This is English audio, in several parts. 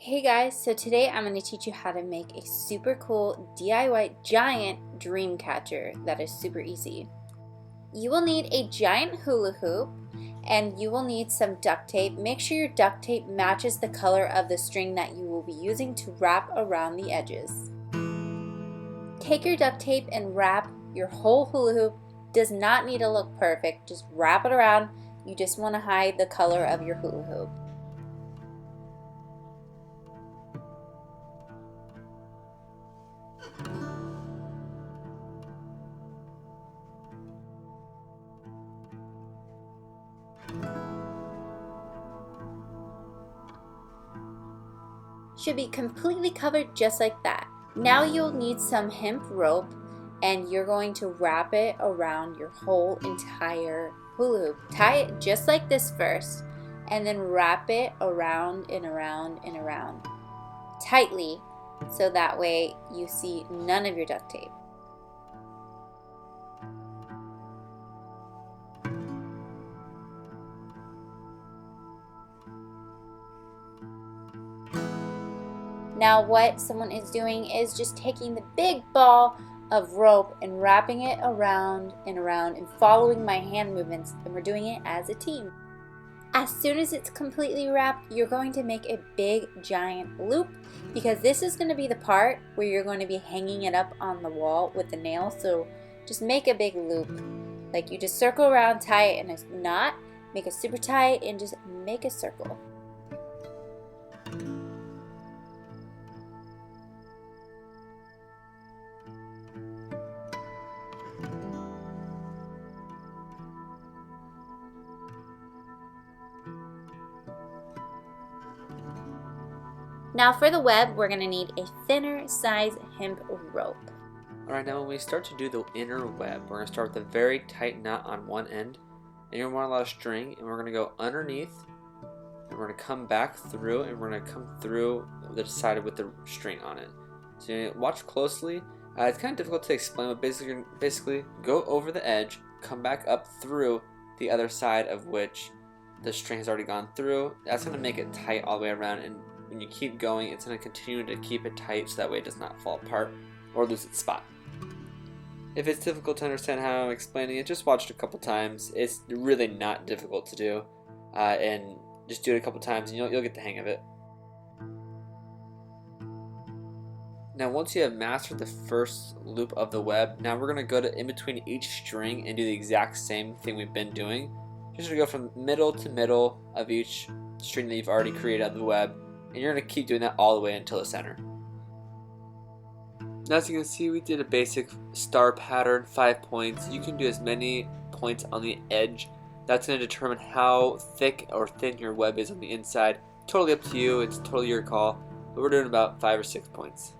Hey guys, so today I'm going to teach you how to make a super cool DIY giant dream catcher that is super easy. You will need a giant hula hoop and you will need some duct tape. Make sure your duct tape matches the color of the string that you will be using to wrap around the edges. Take your duct tape and wrap your whole hula hoop. Does not need to look perfect, just wrap it around. You just want to hide the color of your hula hoop. Should be completely covered just like that. Now you'll need some hemp rope and you're going to wrap it around your whole entire hula hoop. Tie it just like this first and then wrap it around and around and around tightly so that way you see none of your duct tape. Now what someone is doing is just taking the big ball of rope and wrapping it around and around and following my hand movements, and we're doing it as a team. As soon as it's completely wrapped, you're going to make a big giant loop because this is going to be the part where you're going to be hanging it up on the wall with the nail. So just make a big loop. Like you just circle around, tie it in a knot, make it super tight, and just make a circle. Now for the web, we're going to need a thinner size hemp rope. Alright, now when we start to do the inner web, we're going to start with a very tight knot on one end, and you're going to want a lot of string, and we're going to go underneath, and we're going to come back through, and we're going to come through the side with the string on it. So you watch closely. It's kind of difficult to explain, but basically go over the edge, come back up through the other side of which the string has already gone through. That's going to make it tight all the way around, and when you keep going, it's going to continue to keep it tight so that way it does not fall apart or lose its spot. If it's difficult to understand how I'm explaining it, just watch it a couple times. It's really not difficult to do, and just do it a couple times and you'll get the hang of it. Now once you have mastered the first loop of the web, now we're going to go to in between each string and do the exact same thing we've been doing. Just going to go from middle to middle of each string that you've already created out of the web, and you're going to keep doing that all the way until the center. Now as you can see, we did a basic star pattern, 5 points. You can do as many points on the edge. That's going to determine how thick or thin your web is on the inside. Totally up to you, it's totally your call, but we're doing about 5 or 6 points.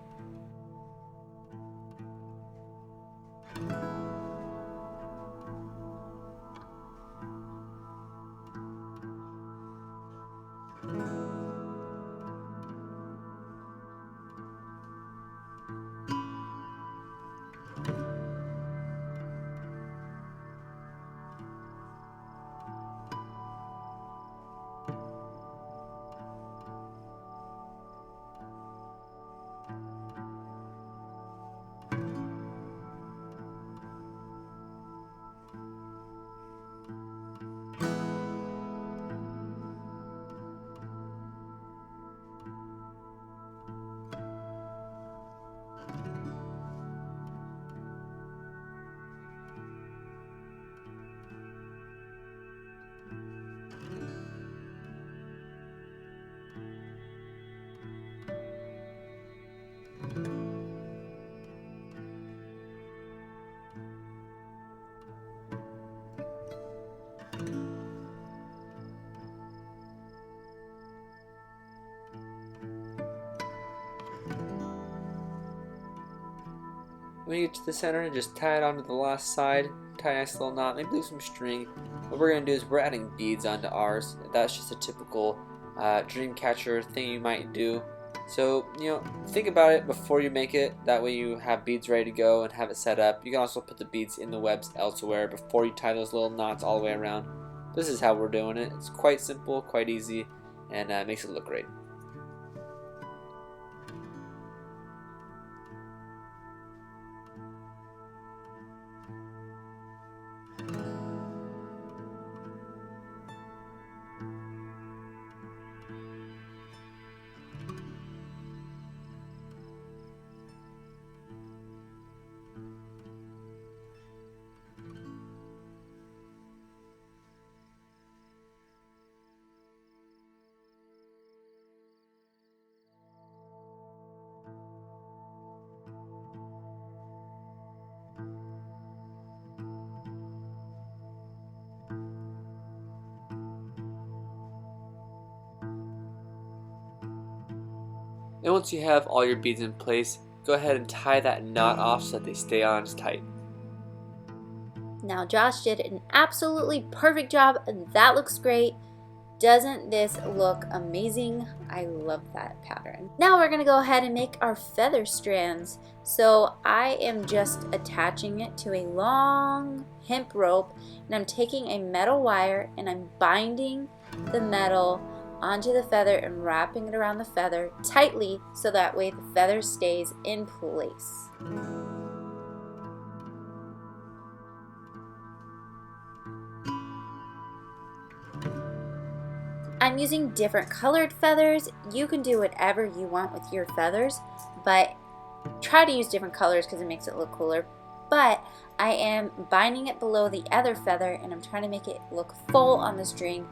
When you get to the center, just tie it onto the last side, tie a nice little knot, maybe leave some string. What we're going to do is we're adding beads onto ours. That's just a typical dream catcher thing you might do. So, think about it before you make it. That way you have beads ready to go and have it set up. You can also put the beads in the webs elsewhere before you tie those little knots all the way around. This is how we're doing it. It's quite simple, quite easy, and makes it look great. And once you have all your beads in place, go ahead and tie that knot off so that they stay on tight. Now Josh did an absolutely perfect job. That looks great. Doesn't this look amazing? I love that pattern. Now we're gonna go ahead and make our feather strands. So I am just attaching it to a long hemp rope, and I'm taking a metal wire and I'm binding the metal onto the feather and wrapping it around the feather tightly so that way the feather stays in place. I'm using different colored feathers. You can do whatever you want with your feathers, but try to use different colors because it makes it look cooler. But I am binding it below the other feather and I'm trying to make it look full on the string.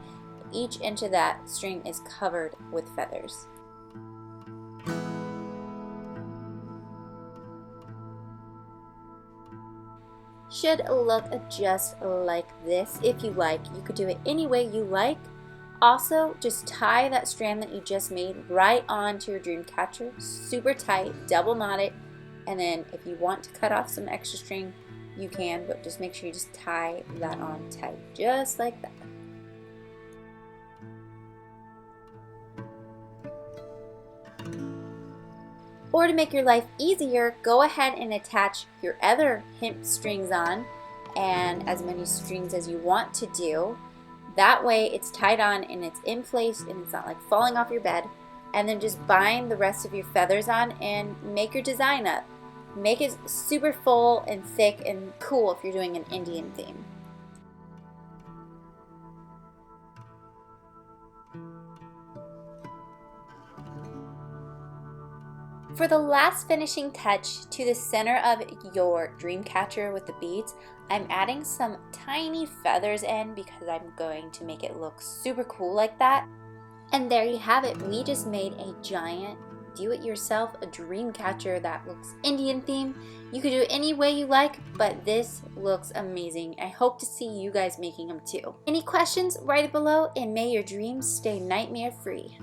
Each inch of that string is covered with feathers. Should look just like this if you like. You could do it any way you like. Also, just tie that strand that you just made right onto your dream catcher, super tight, double knot it, and then if you want to cut off some extra string, you can, but just make sure you just tie that on tight, just like that. Or to make your life easier, go ahead and attach your other hemp strings on, and as many strings as you want to do. That way it's tied on and it's in place and it's not like falling off your bed. And then just bind the rest of your feathers on and make your design up. Make it super full and thick and cool if you're doing an Indian theme. For the last finishing touch to the center of your dream catcher with the beads, I'm adding some tiny feathers in because I'm going to make it look super cool like that. And there you have it. We just made a giant do-it-yourself a dream catcher that looks Indian theme. You could do it any way you like, but this looks amazing. I hope to see you guys making them too. Any questions? Write it below, and may your dreams stay nightmare free.